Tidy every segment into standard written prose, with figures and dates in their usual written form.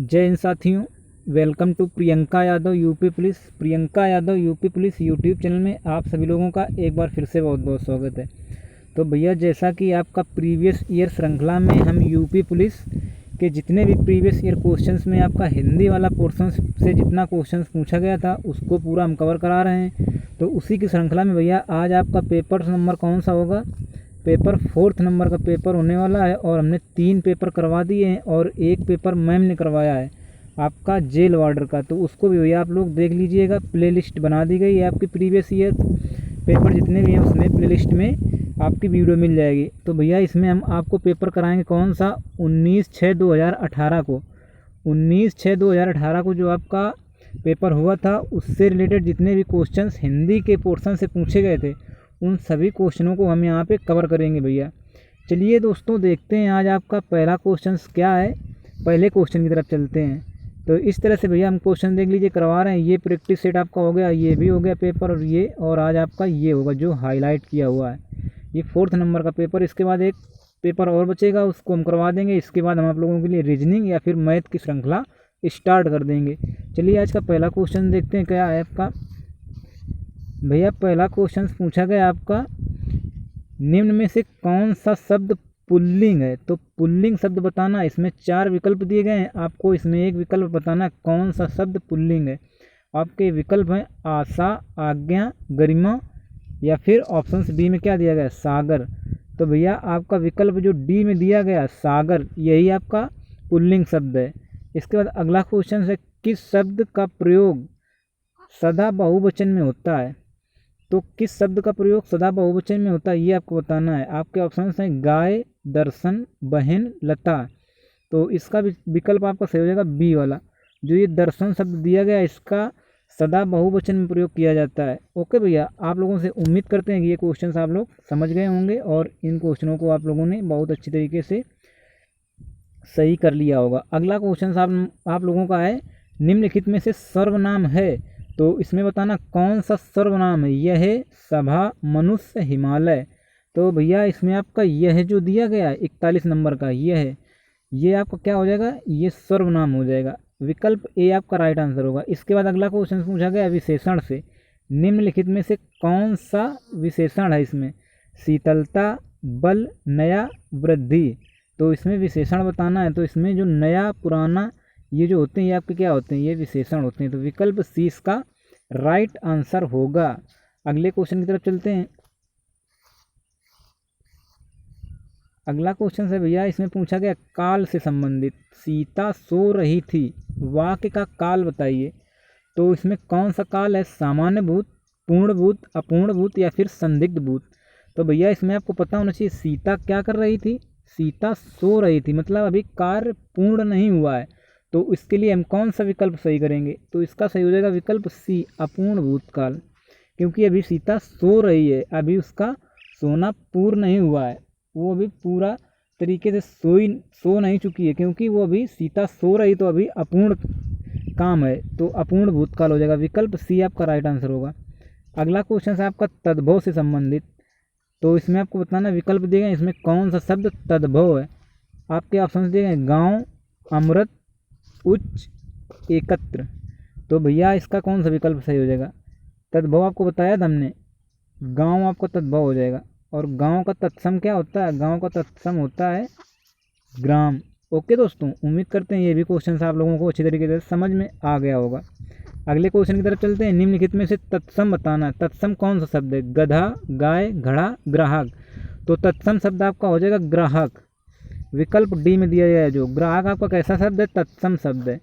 जय हिंद साथियों, welcome to Priyanka Yadav UP police. Priyanka Yadav UP police YouTube channel में आप सभी लोगों का एक बार फिर से बहुत बहुत स्वागत है। तो भैया, जैसा कि आपका प्रीवियस ईयर श्रृंखला में हम यूपी पुलिस के जितने भी प्रीवियस ईयर क्वेश्चंस में आपका हिंदी वाला पोर्शन से जितना क्वेश्चंस पूछा गया था उसको पूरा हम कवर करा रहे हैं। तो उसी की श्रृंखला में भैया आज आपका पेपर नंबर कौन सा होगा? पेपर 4th नंबर का पेपर होने वाला है और हमने 3 पेपर करवा दिए हैं और एक पेपर मैम ने करवाया है आपका जेल वार्डर का। तो उसको भी भैया आप लोग देख लीजिएगा, प्लेलिस्ट बना दी गई है आपकी प्रीवियस ईयर पेपर जितने भी हैं उसमें प्लेलिस्ट में आपकी वीडियो मिल जाएगी। तो भैया इसमें हम आपको पेपर कराएंगे कौन सा? 19/6/2018 को 19/6/2018 को जो आपका पेपर हुआ था उससे रिलेटेड जितने भी क्वेश्चंस हिंदी के पोर्शन से पूछे गए थे उन सभी क्वेश्चनों को हम यहाँ पे कवर करेंगे भैया। चलिए दोस्तों, देखते हैं आज आपका पहला क्वेश्चन क्या है। पहले क्वेश्चन की तरफ चलते हैं। तो इस तरह से भैया हम क्वेश्चन देख लीजिए, करवा रहे हैं। ये प्रैक्टिस सेट आपका हो गया, ये भी हो गया पेपर और आज आपका ये होगा जो हाईलाइट किया हुआ है, ये 4th नंबर का पेपर। इसके बाद एक पेपर और बचेगा, उसको हम करवा देंगे। इसके बाद हम आप लोगों के लिए रीजनिंग या फिर मैथ की श्रृंखला स्टार्ट कर देंगे। चलिए आज का पहला क्वेश्चन देखते हैं क्या है आपका। भैया पहला क्वेश्चन पूछा गया आपका, निम्न में से कौन सा शब्द पुल्लिंग है? तो पुल्लिंग शब्द बताना। इसमें 4 विकल्प दिए गए हैं, आपको इसमें एक विकल्प बताना है कौन सा शब्द पुल्लिंग है। आपके विकल्प हैं आशा, आज्ञा, गरिमा या फिर ऑप्शन डी में क्या दिया गया है? सागर। तो भैया आपका विकल्प जो डी में दिया गया सागर, यही आपका पुल्लिंग शब्द है। इसके बाद अगला क्वेश्चन है, किस शब्द का प्रयोग सदा बहुवचन में होता है? तो किस शब्द का प्रयोग सदा बहुवचन में होता है ये आपको बताना है। आपके ऑप्शन हैं गाय, दर्शन, बहन, लता। तो इसका विकल्प आपका सही हो जाएगा बी वाला। जो ये दर्शन शब्द दिया गया इसका सदा बहुवचन में प्रयोग किया जाता है। ओके भैया, आप लोगों से उम्मीद करते हैं कि ये क्वेश्चन आप लोग समझ गए होंगे और इन क्वेश्चनों को आप लोगों ने बहुत अच्छी तरीके से सही कर लिया होगा। अगला क्वेश्चन आप लोगों का है, निम्नलिखित में से सर्वनाम है। तो इसमें बताना कौन सा सर्वनाम है। यह है, सभा, मनुष्य, हिमालय। तो भैया इसमें आपका यह जो दिया गया है 41 नंबर का, यह है, ये आपका क्या हो जाएगा? ये सर्वनाम हो जाएगा। विकल्प ए आपका राइट आंसर होगा। इसके बाद अगला क्वेश्चन पूछा गया विशेषण से, निम्नलिखित में से कौन सा विशेषण है इसमें? शीतलता, बल, नया, वृद्धि। तो इसमें विशेषण बताना है। तो इसमें जो नया, पुराना ये जो होते हैं ये आपके क्या होते हैं? ये विशेषण होते हैं। तो विकल्प सी इसका राइट आंसर होगा। अगले क्वेश्चन की तरफ चलते हैं। अगला क्वेश्चन है भैया, इसमें पूछा गया काल से संबंधित, सीता सो रही थी, वाक्य का काल बताइए। तो इसमें कौन सा काल है? सामान्य भूत, पूर्ण भूत, अपूर्ण भूत या फिर संदिग्ध भूत। तो भैया इसमें आपको पता होना चाहिए सीता क्या कर रही थी? सीता सो रही थी, मतलब अभी कार्य पूर्ण नहीं हुआ है। तो इसके लिए हम कौन सा विकल्प सही करेंगे? तो इसका सही हो जाएगा विकल्प सी, अपूर्ण भूतकाल, क्योंकि अभी सीता सो रही है, अभी उसका सोना पूर्ण नहीं हुआ है, वो अभी पूरा तरीके से सो नहीं चुकी है, क्योंकि वो अभी सीता सो रही तो अभी अपूर्ण काम है। तो अपूर्ण भूतकाल हो जाएगा। विकल्प सी आपका राइट आंसर होगा। अगला क्वेश्चन है आपका तद्भव से संबंधित। तो इसमें आपको बताना विकल्प दिए गए, इसमें कौन सा शब्द तद्भव है। आपके ऑप्शन दिए गए गाँव, अमृत, उच्च, एकत्र। तो भैया इसका कौन सा विकल्प सही हो जाएगा? तद्भव आपको बताया था हमने, गांव आपका तद्भव हो जाएगा। और गांव का तत्सम क्या होता है? गांव का तत्सम होता है ग्राम। ओके दोस्तों, उम्मीद करते हैं ये भी क्वेश्चन आप लोगों को अच्छी तरीके से समझ में आ गया होगा। अगले क्वेश्चन की तरफ चलते हैं। निम्नलिखित में से तत्सम बताना है। तत्सम कौन सा शब्द है? गधा, गाय, घड़ा, ग्राहक। तो तत्सम शब्द आपका हो जाएगा ग्राहक। विकल्प डी में दिया गया है। जो ग्राहक आपका कैसा शब्द है? तत्सम शब्द है।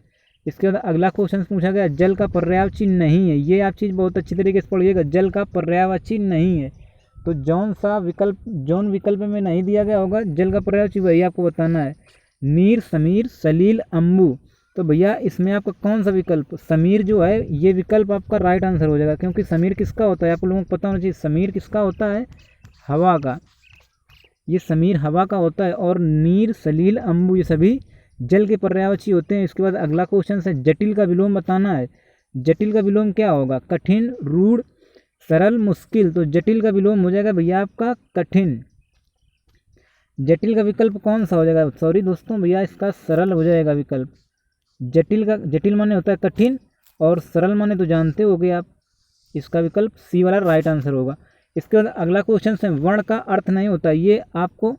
इसके बाद अगला क्वेश्चन पूछा गया जल का पर्यायवाची नहीं है। ये आप चीज़ बहुत अच्छी तरीके से पढ़िएगा, जल का पर्यायवाची नहीं है। तो जौन विकल्प में नहीं दिया गया होगा जल का पर्यायवाची, वही आपको बताना है। नीर, समीर, सलील, अम्बू। तो भैया इसमें आपका कौन सा विकल्प? समीर जो है ये विकल्प आपका राइट आंसर हो जाएगा, क्योंकि समीर किसका होता है आप लोगों को पता होना चाहिए। समीर किसका होता है? हवा का। ये समीर हवा का होता है। और नीर, सलील, अम्बू ये सभी जल के पर्यायवाची होते हैं। इसके बाद अगला क्वेश्चन है जटिल का विलोम बताना है। जटिल का विलोम क्या होगा? कठिन, रूढ़, सरल, मुश्किल। तो जटिल का विलोम हो जाएगा भैया आपका कठिन। जटिल का विकल्प कौन सा हो जाएगा? सॉरी दोस्तों भैया, इसका सरल हो जाएगा विकल्प। जटिल माने होता है कठिन, और सरल माने तो जानते होगे आप। इसका विकल्प सी वाला राइट आंसर होगा। इसके बाद अगला क्वेश्चन है, वर्ण का अर्थ नहीं होता। ये आपको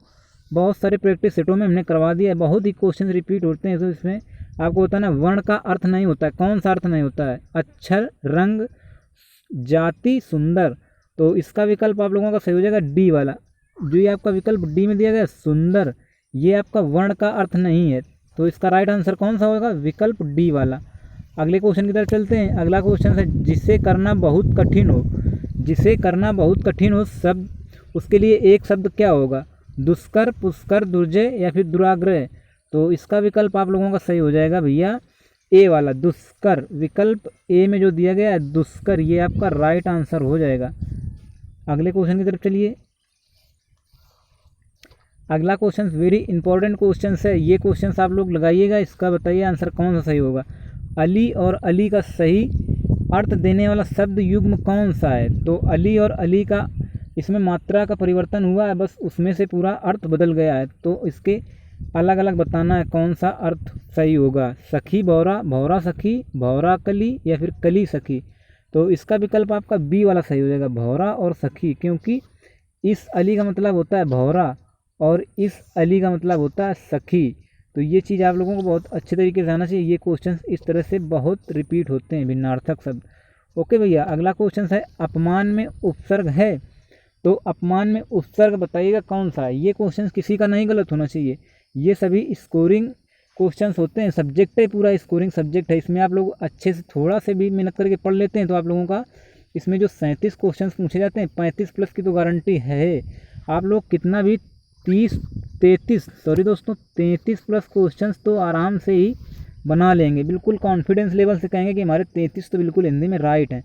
बहुत सारे प्रैक्टिस सेटों में हमने करवा दिया है, बहुत ही क्वेश्चन रिपीट होते हैं, तो इसमें आपको होता है ना, वर्ण का अर्थ नहीं होता है। कौन सा अर्थ नहीं होता है? अक्षर, रंग, जाति, सुंदर। तो इसका विकल्प आप लोगों का सही हो जाएगा डी वाला। जो ये आपका विकल्प डी में दिया गया सुंदर, ये आपका वर्ण का अर्थ नहीं है। तो इसका राइट आंसर कौन सा होगा? विकल्प डी वाला। अगले क्वेश्चन की तरफ चलते हैं। अगला क्वेश्चन है, जिसे करना बहुत कठिन हो। जिसे करना बहुत कठिन हो शब्द, उसके लिए एक शब्द क्या होगा? दुष्कर, पुष्कर, दुर्जय या फिर दुराग्रह। तो इसका विकल्प आप लोगों का सही हो जाएगा भैया ए वाला, दुष्कर। विकल्प ए में जो दिया गया है दुष्कर, ये आपका राइट आंसर हो जाएगा। अगले क्वेश्चन की तरफ चलिए। अगला क्वेश्चन वेरी इंपॉर्टेंट क्वेश्चन है। ये क्वेश्चन आप लोग लगाइएगा, इसका बताइए आंसर कौन सा सही होगा। अली और अली का सही अर्थ देने वाला शब्द युग्म कौन सा है? तो अली और अली का इसमें मात्रा का परिवर्तन हुआ है, बस उसमें से पूरा अर्थ बदल गया है। तो इसके अलग अलग बताना है कौन सा अर्थ सही होगा। सखी भौरा, भौरा सखी, भौरा कली या फिर कली सखी। तो इसका विकल्प आपका बी वाला सही हो जाएगा, भौरा और सखी। क्योंकि इस अली का मतलब होता है भौरा और इस अली का मतलब होता है सखी। तो ये चीज़ आप लोगों को बहुत अच्छे तरीके से आना चाहिए। ये क्वेश्चन इस तरह से बहुत रिपीट होते हैं, भिन्नार्थक शब्द। ओके भैया, अगला क्वेश्चन है, अपमान में उपसर्ग है। तो अपमान में उपसर्ग बताइएगा कौन सा है। ये क्वेश्चन किसी का नहीं गलत होना चाहिए, ये सभी स्कोरिंग क्वेश्चंस होते हैं। सब्जेक्ट है पूरा, स्कोरिंग सब्जेक्ट है। इसमें आप लोग अच्छे से थोड़ा से भी मेहनत करके पढ़ लेते हैं तो आप लोगों का इसमें जो 37 क्वेश्चंस पूछे जाते हैं, 35 प्लस की तो गारंटी है। आप लोग कितना भी 33 प्लस क्वेश्चंस तो आराम से ही बना लेंगे। बिल्कुल कॉन्फिडेंस लेवल से कहेंगे कि हमारे 33 तो बिल्कुल हिंदी में राइट हैं।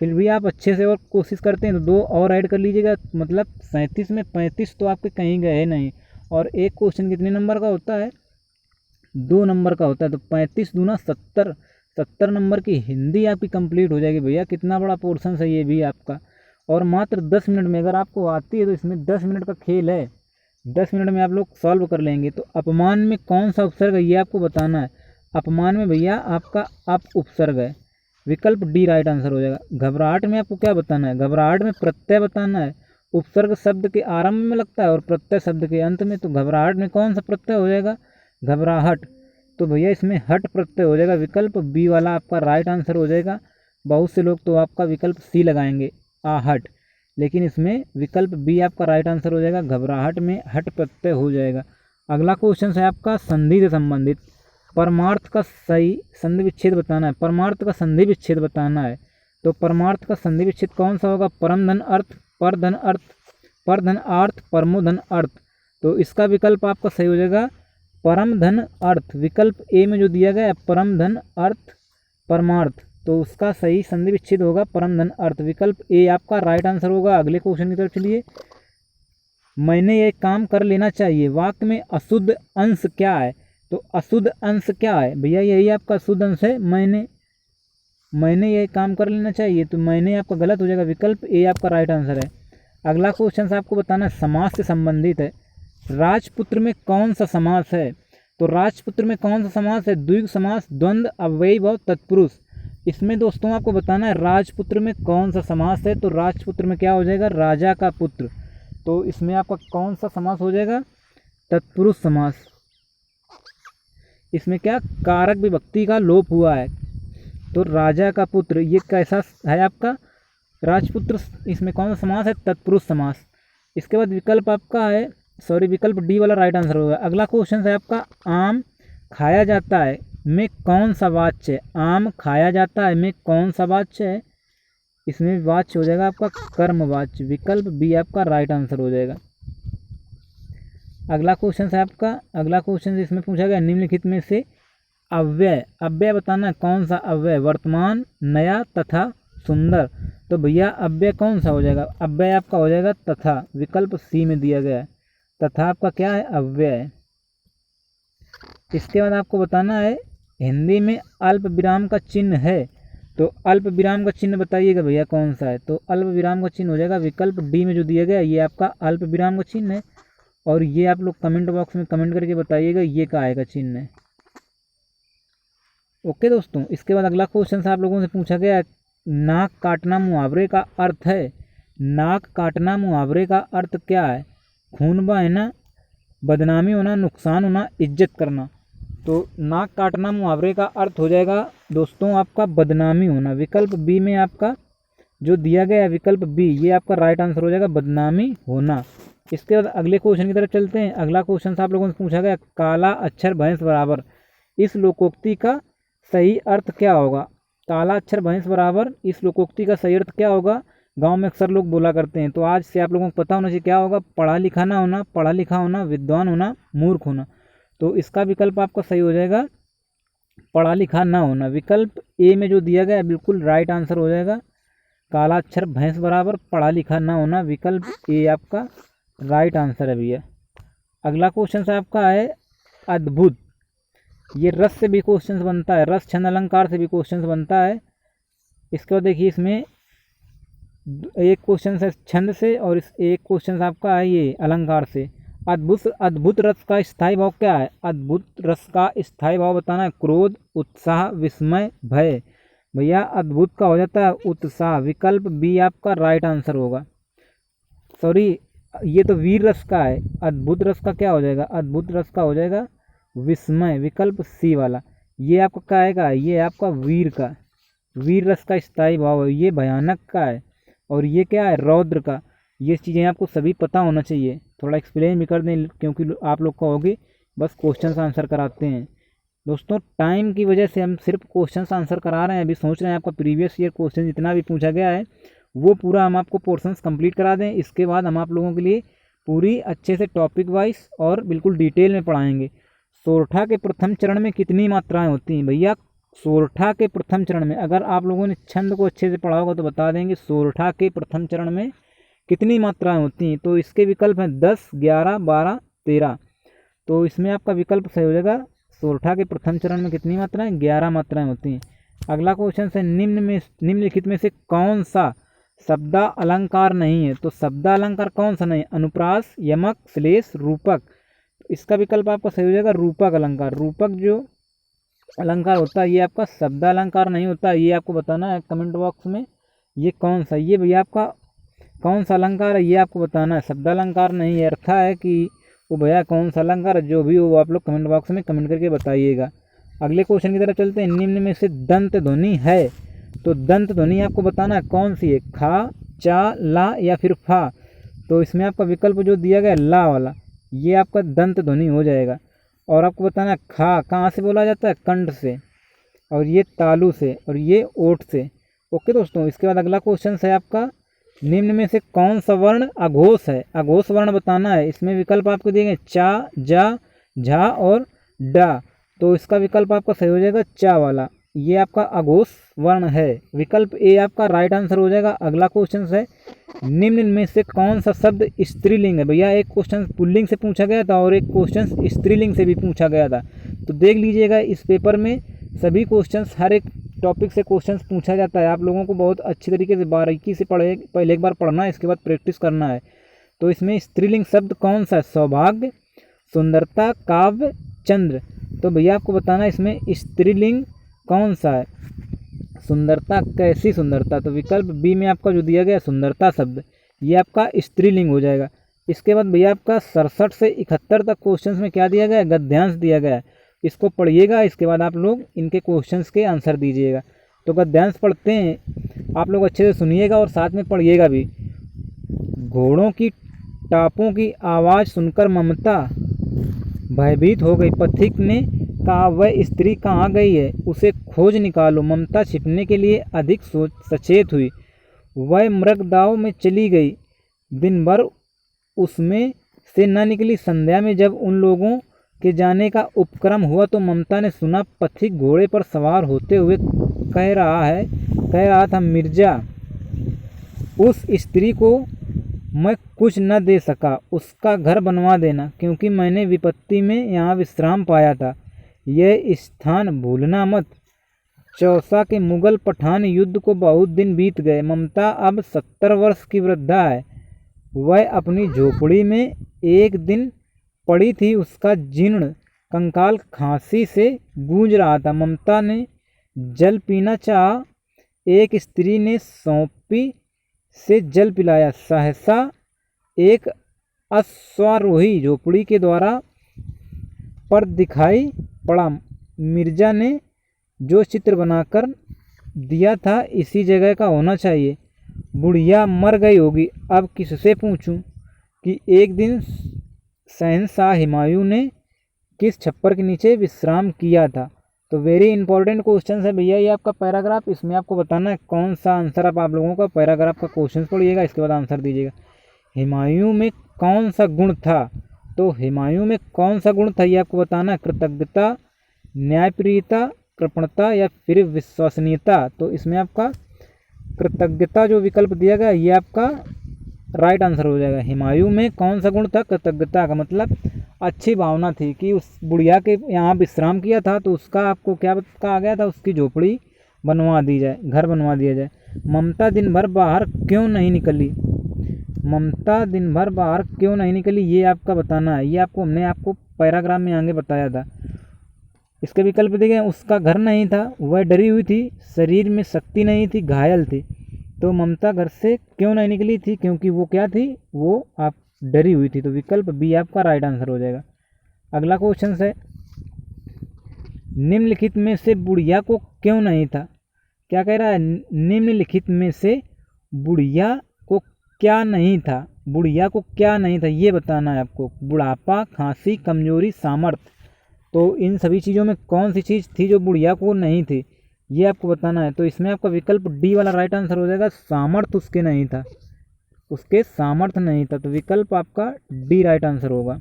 फिर भी आप अच्छे से और कोशिश करते हैं तो 2 और ऐड कर लीजिएगा, मतलब 37 में 35 तो आपके कहीं गए नहीं। और एक क्वेश्चन कितने नंबर का होता है? 2 नंबर का होता है। तो 35 दूना 70 नंबर की हिंदी आपकी कंप्लीट हो जाएगी भैया। कितना बड़ा पोर्शन है ये भी आपका। और मात्र 10 मिनट में अगर आपको आती है तो इसमें 10 मिनट का खेल है, 10 मिनट में आप लोग सॉल्व कर लेंगे। तो अपमान में कौन सा उपसर्ग है ये आपको बताना है। अपमान में भैया आपका अप उपसर्ग है, विकल्प डी राइट आंसर हो जाएगा। घबराहट में आपको क्या बताना है? घबराहट में प्रत्यय बताना है। उपसर्ग शब्द के आरंभ में लगता है और प्रत्यय शब्द के अंत में। तो घबराहट में कौन सा प्रत्यय हो जाएगा? घबराहट। तो भैया इसमें हट प्रत्यय हो जाएगा, विकल्प बी वाला आपका राइट आंसर हो जाएगा। बहुत से लोग तो आपका विकल्प सी लगाएंगे, आहट, लेकिन इसमें विकल्प बी आपका राइट आंसर हो जाएगा। घबराहट में हट प्रत्यय हो जाएगा। अगला क्वेश्चन है आपका संधि से संबंधित। परमार्थ का सही संधि विच्छेद बताना है। परमार्थ का संधि विच्छेद बताना है। तो परमार्थ का संधि विच्छेद कौन सा होगा? परम धन अर्थ, पर धन अर्थ, पर धन अर्थ, परमो धन अर्थ। तो इसका विकल्प आपका सही हो जाएगा परम धन अर्थ। विकल्प ए में जो दिया गया है परम धन अर्थ परमार्थ, तो उसका सही संधि विच्छेद होगा परम धन अर्थ। विकल्प ए आपका राइट आंसर होगा। अगले क्वेश्चन की तरफ चलिए। मैंने ये काम कर लेना चाहिए, वाक्य में अशुद्ध अंश क्या है? तो अशुद्ध अंश क्या है भैया? यही आपका अशुद्ध अंश है, मैंने ये काम कर लेना चाहिए। तो मैंने आपका गलत हो जाएगा, विकल्प ए आपका राइट आंसर है। अगला क्वेश्चन आपको बताना है, समास से संबंधित है। राजपुत्र में कौन सा समास है? तो राजपुत्र में कौन सा समास है? द्विगु समास, द्वंद्व, अव्ययी और तत्पुरुष। इसमें दोस्तों आपको बताना है राजपुत्र में कौन सा समास है। तो राजपुत्र में क्या हो जाएगा? राजा का पुत्र। तो इसमें आपका कौन सा समास हो जाएगा? तत्पुरुष समास। इसमें क्या कारक विभक्ति का लोप हुआ है। तो राजा का पुत्र ये कैसा है आपका? राजपुत्र। इसमें कौन सा समास है? तत्पुरुष समास। इसके बाद विकल्प आपका है, विकल्प डी वाला राइट आंसर होगा। अगला क्वेश्चन है आपका, आम खाया जाता है में कौन सा वाच्य है? आम खाया जाता है में कौन सा वाच्य है? इसमें वाच्य हो जाएगा आपका कर्म वाच्य। विकल्प बी आपका राइट आंसर हो जाएगा। अगला क्वेश्चन है आपका, अगला क्वेश्चन इसमें पूछा गया, निम्नलिखित में से अव्यय बताना है कौन सा अव्यय? वर्तमान, नया, तथा, सुंदर। तो भैया अव्यय कौन सा हो जाएगा? अव्यय आपका हो जाएगा तथा। विकल्प सी में दिया गया है, तथा आपका क्या है? अव्यय है। इसके बाद आपको बताना है, हिंदी में अल्प विराम का चिन्ह है। तो अल्प विराम का चिन्ह बताइएगा भैया कौन सा है? तो अल्प विराम का चिन्ह हो जाएगा विकल्प डी में जो दिया गया ये आपका अल्प विराम का चिन्ह है। और ये आप लोग कमेंट बॉक्स में कमेंट करके बताइएगा ये का आएगा चिन्ह है। ओके दोस्तों, इसके बाद अगला क्वेश्चन आप लोगों से पूछा गया, नाक काटना मुहावरे का अर्थ है। नाक काटना मुहावरे का अर्थ क्या है? खून बहना, बदनामी होना, नुकसान होना, इज्जत करना। तो नाक काटना मुहावरे का अर्थ हो जाएगा दोस्तों आपका बदनामी होना। विकल्प बी में आपका जो दिया गया है विकल्प बी, ये आपका राइट आंसर हो जाएगा, बदनामी होना। इसके बाद अगले क्वेश्चन की तरफ चलते हैं। अगला क्वेश्चन आप लोगों से पूछा गया, काला अक्षर भैंस बराबर, इस लोकोक्ति का सही अर्थ क्या होगा? काला अक्षर भैंस बराबर, इस लोकोक्ति का सही अर्थ क्या होगा? गांव में अक्सर लोग बोला करते हैं। तो आज से आप लोगों को पता होना चाहिए क्या होगा। पढ़ा लिखा ना होना, पढ़ा लिखा होना, विद्वान होना, मूर्ख होना। तो इसका विकल्प आपका सही हो जाएगा पढ़ा लिखा ना होना। विकल्प ए में जो दिया गया है बिल्कुल राइट आंसर हो जाएगा, काला अक्षर भैंस बराबर पढ़ा लिखा ना होना। विकल्प ए आपका राइट आंसर है भैया। अगला क्वेश्चन से आपका है अद्भुत। ये रस से भी क्वेश्चन बनता है, रस छंद अलंकार से भी क्वेश्चन बनता है। इसके बाद देखिए, इसमें एक क्वेश्चन है छंद से और इस एक क्वेश्चन आपका है ये अलंकार से। अद्भुत रस का स्थायी भाव क्या है? अद्भुत रस का स्थायी भाव बताना है, क्रोध, उत्साह, विस्मय, भय। भैया अद्भुत का हो जाता है उत्साह। विकल्प बी आपका राइट आंसर होगा। सॉरी, ये तो वीर रस का है, अद्भुत रस का क्या हो जाएगा? अद्भुत रस का हो जाएगा विस्मय। विकल्प सी वाला ये आपका क्या आएगा? ये आपका वीर का, वीर रस का स्थायी भाव है, ये भयानक का है। और ये क्या है? रौद्र का। ये चीज़ें आपको सभी पता होना चाहिए। थोड़ा एक्सप्लेन भी कर दें क्योंकि आप लोग कहोगे बस क्वेश्चन आंसर कराते हैं। दोस्तों टाइम की वजह से हम सिर्फ क्वेश्चन आंसर करा रहे हैं। अभी सोच रहे हैं आपका प्रीवियस ईयर क्वेश्चन जितना भी पूछा गया है वो पूरा हम आपको पोर्शंस कंप्लीट करा दें। इसके बाद हम आप लोगों के लिए पूरी अच्छे से टॉपिक वाइज और बिल्कुल डिटेल में पढ़ाएंगे। सोरठा के प्रथम चरण में कितनी मात्राएं होती हैं? भैया सोरठा के प्रथम चरण में, अगर आप लोगों ने छंद को अच्छे से पढ़ा होगा तो बता देंगे सोरठा के प्रथम चरण में कितनी मात्राएं होती हैं। तो इसके विकल्प हैं 10, 11, 12, 13। तो इसमें आपका विकल्प सही हो जाएगा, सोरठा के प्रथम चरण में कितनी मात्राएं? 11 मात्राएं होती हैं। अगला क्वेश्चन है, निम्नलिखित में से कौन सा शब्दा अलंकार नहीं है? तो शब्दा अलंकार कौन सा नहीं? अनुप्रास, यमक, श्लेष, रूपक। इसका विकल्प आपका सही हो जाएगा रूपक अलंकार। रूपक जो अलंकार होता है ये आपका शब्दा अलंकार नहीं होता। ये आपको बताना है कमेंट बॉक्स में ये कौन सा, ये भैया आपका कौन सा अलंकार है ये आपको बताना है। शब्द अलंकार नहीं है, अर्थ है कि वो भैया कौन सा अलंकार है, जो भी हो वो आप लोग कमेंट बॉक्स में कमेंट करके बताइएगा। अगले क्वेश्चन की तरफ चलते हैं। निम्न में से दंत ध्वनि है, तो दंत ध्वनि आपको बताना है कौन सी है, खा, चा, ला या फिर फा। तो इसमें आपका विकल्प जो दिया गया है ला वाला, ये आपका दंत ध्वनि हो जाएगा। और आपको बताना है खा कहाँ से बोला जाता है? कंठ से, और ये तालु से, और ये ओठ से। ओके दोस्तों, इसके बाद अगला क्वेश्चन है आपका, निम्न में से कौन सा वर्ण अघोष है? अघोष वर्ण बताना है। इसमें विकल्प आपको दिए गए चा, जा, झा और डा। तो इसका विकल्प आपका सही हो जाएगा चा वाला, ये आपका अघोष वर्ण है। विकल्प ए आपका राइट आंसर हो जाएगा। अगला क्वेश्चन है, निम्न में से कौन सा शब्द स्त्रीलिंग है? भैया एक क्वेश्चन पुल्लिंग से पूछा गया था और एक क्वेश्चन स्त्रीलिंग से भी पूछा गया था। तो देख लीजिएगा इस पेपर में सभी क्वेश्चंस, हर एक टॉपिक से क्वेश्चंस पूछा जाता है। आप लोगों को बहुत अच्छी तरीके से बारीकी से पहले एक बार पढ़ना है, इसके बाद प्रैक्टिस करना है। तो इसमें स्त्रीलिंग शब्द कौन सा है? सौभाग्य, सुंदरता, काव्य, चंद्र। तो भैया आपको बताना है इसमें स्त्रीलिंग कौन सा है। सुंदरता, कैसी सुंदरता? तो विकल्प बी में आपका जो दिया गया सुंदरता शब्द, ये आपका स्त्रीलिंग हो जाएगा। इसके बाद भैया आपका 67 से 71 तक क्वेश्चंस में क्या दिया गया है? गद्यांश दिया गया है। इसको पढ़िएगा, इसके बाद आप लोग इनके क्वेश्चंस के आंसर दीजिएगा। तो गद्यांश पढ़ते हैं, आप लोग अच्छे से सुनिएगा और साथ में पढ़िएगा भी। घोड़ों की टापों की आवाज़ सुनकर ममता भयभीत हो गई। पथिक ने कहा वह स्त्री कहाँ गई है, उसे खोज निकालो। ममता छिपने के लिए अधिक सचेत हुई। वह मृगदाव में चली गई, दिन भर उसमें से न निकली। संध्या में जब उन लोगों के जाने का उपक्रम हुआ तो ममता ने सुना पथिक घोड़े पर सवार होते हुए कह रहा था, मिर्जा, उस स्त्री को मैं कुछ न दे सका, उसका घर बनवा देना, क्योंकि मैंने विपत्ति में यहाँ विश्राम पाया था। यह स्थान भूलना मत। चौसा के मुगल पठान युद्ध को बहुत दिन बीत गए। ममता अब 70 वर्ष की वृद्धा है। वह अपनी झोपड़ी में एक दिन पड़ी थी, उसका जीर्ण कंकाल खांसी से गूंज रहा था। ममता ने जल पीना चाहा, एक स्त्री ने सौंपी से जल पिलाया, सहसा एक अश्वारोही झोपड़ी के द्वारा पर दिखाई पड़ा। मिर्जा ने जो चित्र बनाकर दिया था इसी जगह का होना चाहिए। बुढ़िया मर गई होगी, अब किससे पूछूं कि एक दिन शहंशाह हुमायूं ने किस छप्पर के नीचे विश्राम किया था। तो वेरी इंपॉर्टेंट क्वेश्चन है भैया ये आपका पैराग्राफ। इसमें आपको बताना है कौन सा आंसर आप लोगों का पैराग्राफ का क्वेश्चन पढ़िएगा, इसके बाद आंसर दीजिएगा। हुमायूं में कौन सा गुण था, तो हुमायूं में कौन सा गुण था ये आपको बताना है। कृतज्ञता, न्यायप्रियता, कृपणता या फिर विश्वसनीयता। तो इसमें आपका कृतज्ञता जो विकल्प दिया गया ये आपका राइट आंसर हो जाएगा। हुमायूं में कौन सा गुण था, कृतज्ञता का मतलब अच्छी भावना थी कि उस बुढ़िया के यहाँ विश्राम किया था तो उसका आपको क्या कहा गया था, उसकी झोपड़ी बनवा दी जाए, घर बनवा दिया जाए। ममता दिन भर बाहर क्यों नहीं निकली, ममता दिन भर बाहर क्यों नहीं निकली ये आपका बताना है। ये आपको हमने आपको पैराग्राफ में आगे बताया था। इसके विकल्प दिए गए, उसका घर नहीं था, वह डरी हुई थी, शरीर में शक्ति नहीं थी, घायल थी। तो ममता घर से क्यों नहीं निकली थी, क्योंकि वो क्या थी, वो आप डरी हुई थी। तो विकल्प बी आपका राइट आंसर हो जाएगा। अगला क्वेश्चन है, निम्नलिखित में से बुढ़िया को क्यों नहीं था। क्या कह रहा है, निम्नलिखित में से बुढ़िया को क्या नहीं था, बुढ़िया को क्या नहीं था ये बताना है आपको। बुढ़ापा, खांसी, कमजोरी, सामर्थ्य। तो इन सभी चीज़ों में कौन सी चीज़ थी जो बुढ़िया को नहीं थी ये आपको बताना है। तो इसमें आपका विकल्प डी वाला राइट आंसर हो जाएगा। सामर्थ्य उसके नहीं था, उसके सामर्थ्य नहीं था। तो विकल्प आपका डी राइट आंसर होगा।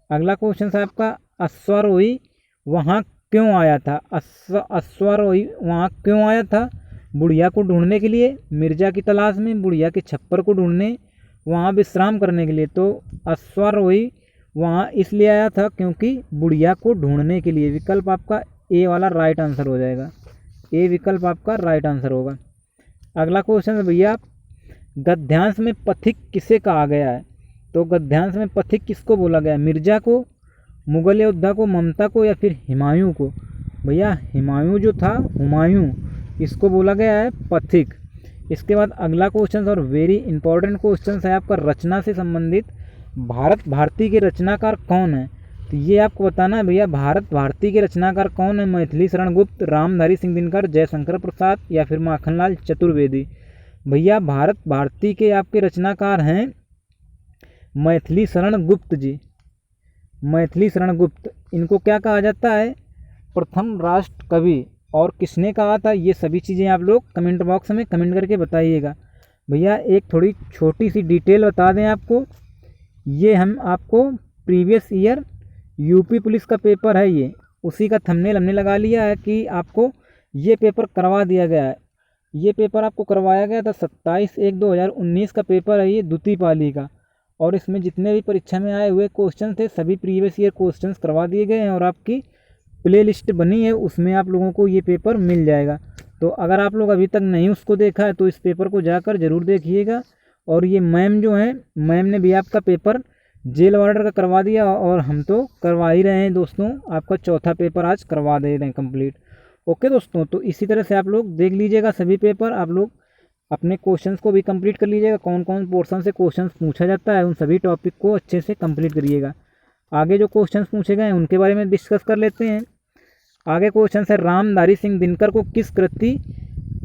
अगला क्वेश्चन है आपका, अश्वारोही वहाँ क्यों आया था। अश्वारोही वहाँ क्यों आया था, बुढ़िया को ढूंढने के लिए, मिर्जा की तलाश में, बुढ़िया के छप्पर को ढूंढने, वहाँ विश्राम करने के लिए। तो अश्वारोही वहाँ इसलिए आया था क्योंकि बुढ़िया को ढूंढने के लिए। विकल्प आपका ए वाला राइट आंसर हो जाएगा। ए विकल्प आपका राइट आंसर होगा। अगला क्वेश्चन है भैया, गद्यांश में पथिक किसे कहा गया है। तो गद्यांश में पथिक किसको बोला गया है, मिर्जा को, मुगल योद्धा को, ममता को या फिर हुमायूं को। भैया हुमायूं जो था, हुमायूं, इसको बोला गया है पथिक। इसके बाद अगला क्वेश्चन और वेरी इंपॉर्टेंट क्वेश्चन है आपका, रचना से संबंधित। भारत भारती के रचनाकार कौन है। तो ये आपको बताना है भैया, भारत भारती के रचनाकार कौन है। मैथिली शरण गुप्त, रामधारी सिंह दिनकर, जयशंकर प्रसाद या फिर माखनलाल चतुर्वेदी। भैया भारत भारती के आपके रचनाकार हैं मैथिली शरण गुप्त जी, मैथिली शरण गुप्त। इनको क्या कहा जाता है, प्रथम राष्ट्र कवि। और किसने कहा था ये सभी चीज़ें आप लोग कमेंट बॉक्स में कमेंट करके बताइएगा। भैया एक थोड़ी छोटी सी डिटेल बता दें आपको, ये हम आपको प्रीवियस ईयर यूपी पुलिस का पेपर है, ये उसी का थंबनेल हमने लगा लिया है कि आपको ये पेपर करवा दिया गया है। ये पेपर आपको करवाया गया था 27/1/2019 का पेपर है ये, द्वितीय पाली का। और इसमें जितने भी परीक्षा में आए हुए क्वेश्चन थे सभी प्रीवियस ईयर क्वेश्चंस करवा दिए गए हैं और आपकी प्ले लिस्ट बनी है, उसमें आप लोगों को ये पेपर मिल जाएगा। तो अगर आप लोग अभी तक नहीं उसको देखा है तो इस पेपर को जाकर ज़रूर देखिएगा। और ये मैम जो हैं, मैम ने भी आपका पेपर जेल वार्डर का करवा दिया और हम तो करवा ही रहे हैं दोस्तों, आपका चौथा पेपर आज करवा दे रहे हैं कंप्लीट। ओके दोस्तों, तो इसी तरह से आप लोग देख लीजिएगा सभी पेपर, आप लोग अपने क्वेश्चंस को भी कंप्लीट कर लीजिएगा। कौन कौन पोर्शन से क्वेश्चंस पूछा जाता है उन सभी टॉपिक को अच्छे से कंप्लीट करिएगा। आगे जो क्वेश्चंस पूछे गए हैं उनके बारे में डिस्कस कर लेते हैं। आगे क्वेश्चन है, रामधारी सिंह दिनकर को किस कृति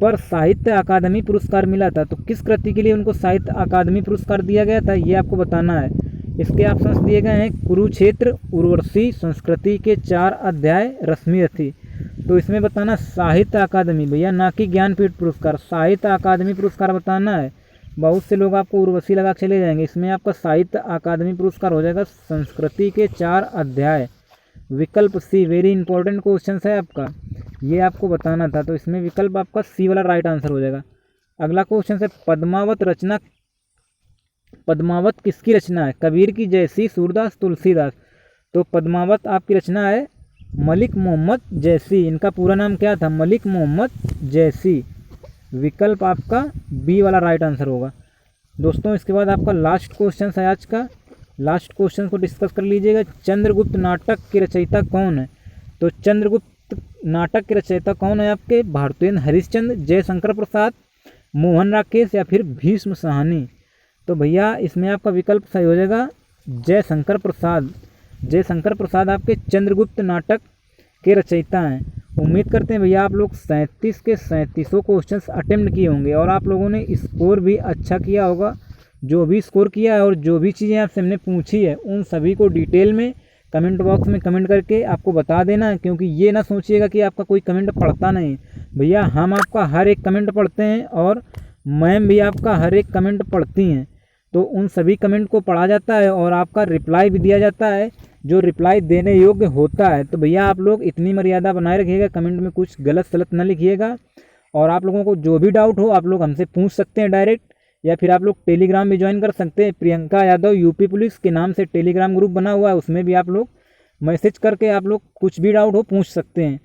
पर साहित्य अकादमी पुरस्कार मिला था। तो किस कृति के लिए उनको साहित्य अकादमी पुरस्कार दिया गया था ये आपको बताना है। इसके ऑप्शंस दिए गए हैं, कुरुक्षेत्र, उर्वशी, संस्कृति के 4 अध्याय, रश्मिरथी। तो इसमें बताना साहित्य अकादमी भैया, ना कि ज्ञानपीठ पुरस्कार, साहित्य अकादमी पुरस्कार बताना है। बहुत से लोग आपको उर्वशी लगा चले जाएंगे, इसमें आपका साहित्य अकादमी पुरस्कार हो जाएगा संस्कृति के 4 अध्याय। विकल्प सी, वेरी इंपॉर्टेंट क्वेश्चन है आपका, ये आपको बताना था। तो इसमें विकल्प आपका सी वाला राइट आंसर हो जाएगा। अगला क्वेश्चन है, पद्मावत रचना, पद्मावत किसकी रचना है, कबीर की, जयसी, सूरदास, तुलसीदास। तो पद्मावत आपकी रचना है मलिक मोहम्मद जैसी। इनका पूरा नाम क्या था, मलिक मोहम्मद जैसी। विकल्प आपका बी वाला राइट आंसर होगा दोस्तों। इसके बाद आपका लास्ट क्वेश्चन है आज का, लास्ट क्वेश्चन को डिस्कस कर लीजिएगा। चंद्रगुप्त नाटक के रचयिता कौन है। तो चंद्रगुप्त नाटक के रचयिता कौन है आपके? भारतेंद्र हरिश्चंद्र, जयशंकर प्रसाद, मोहन राकेश या फिर भीष्म साहनी। तो भैया इसमें आपका विकल्प सही हो जाएगा जयशंकर प्रसाद। जयशंकर प्रसाद आपके चंद्रगुप्त नाटक के रचयिता हैं। उम्मीद करते हैं भैया आप लोग 37 के 37 क्वेश्चंस अटेम्प्ट किए होंगे और आप लोगों ने स्कोर भी अच्छा किया होगा। जो भी स्कोर किया है और जो भी चीज़ें आपसे हमने पूछी है उन सभी को डिटेल में कमेंट बॉक्स में कमेंट करके आपको बता देना है, क्योंकि ये ना सोचिएगा कि आपका कोई कमेंट पढ़ता नहीं। भैया हम आपका हर एक कमेंट पढ़ते हैं और मैम भी आपका हर एक कमेंट पढ़ती हैं, तो उन सभी कमेंट को पढ़ा जाता है और आपका रिप्लाई भी दिया जाता है जो रिप्लाई देने योग्य होता है। तो भैया आप लोग इतनी मर्यादा बनाए रखिएगा, कमेंट में कुछ गलत सलत न लिखिएगा। और आप लोगों को जो भी डाउट हो आप लोग हमसे पूछ सकते हैं डायरेक्ट, या फिर आप लोग टेलीग्राम भी ज्वाइन कर सकते हैं। प्रियंका यादव यूपी पुलिस के नाम से टेलीग्राम ग्रुप बना हुआ है, उसमें भी आप लोग मैसेज करके आप लोग कुछ भी डाउट हो पूछ सकते हैं।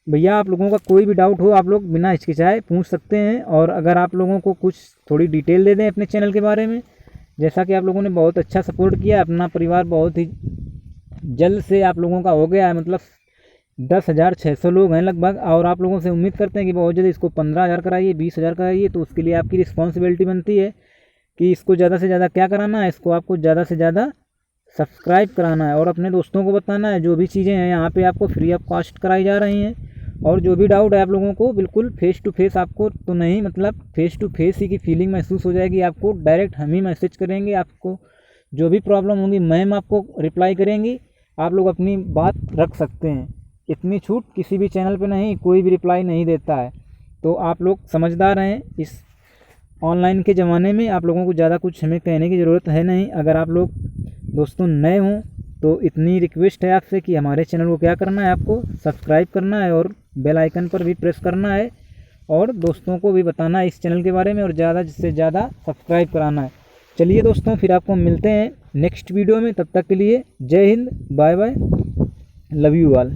भैया आप लोगों का कोई भी डाउट हो आप लोग बिना हिचकिचाए पूछ सकते हैं। और अगर आप लोगों को कुछ थोड़ी डिटेल दे दें अपने चैनल के बारे में, जैसा कि आप लोगों ने बहुत अच्छा सपोर्ट किया, अपना परिवार बहुत ही जल्द से आप लोगों का हो गया है, मतलब 10,600 लोग हैं लगभग। और आप लोगों से उम्मीद करते हैं कि बहुत जल्द इसको 15,000 कराइए, 20,000 कराइए। तो उसके लिए आपकी रिस्पॉन्सिबिलिटी बनती है कि इसको ज़्यादा से ज़्यादा क्या कराना है, इसको आपको ज़्यादा से ज़्यादा सब्सक्राइब कराना है और अपने दोस्तों को बताना है। जो भी चीज़ें हैं यहाँ पे आपको फ्री ऑफ कॉस्ट कराई जा रही हैं। और जो भी डाउट है आप लोगों को बिल्कुल फेस टू फेस, आपको तो नहीं मतलब फेस टू फेस ही की फीलिंग महसूस हो जाएगी आपको। डायरेक्ट हम ही मैसेज करेंगे, आपको जो भी प्रॉब्लम होगी मैम आपको रिप्लाई करेंगी, आप लोग अपनी बात रख सकते हैं। इतनी छूट किसी भी चैनल पे नहीं, कोई भी रिप्लाई नहीं देता है। तो आप लोग समझदार हैं, इस ऑनलाइन के ज़माने में आप लोगों को ज़्यादा कुछ हमें कहने की ज़रूरत है नहीं। अगर आप लोग दोस्तों नए हों तो इतनी रिक्वेस्ट है आपसे कि हमारे चैनल को क्या करना है, आपको सब्सक्राइब करना है और बेल आइकन पर भी प्रेस करना है और दोस्तों को भी बताना है इस चैनल के बारे में और ज़्यादा से ज़्यादा सब्सक्राइब कराना है। चलिए दोस्तों, फिर आपको मिलते हैं नेक्स्ट वीडियो में। तब तक के लिए जय हिंद, bye bye, love you all.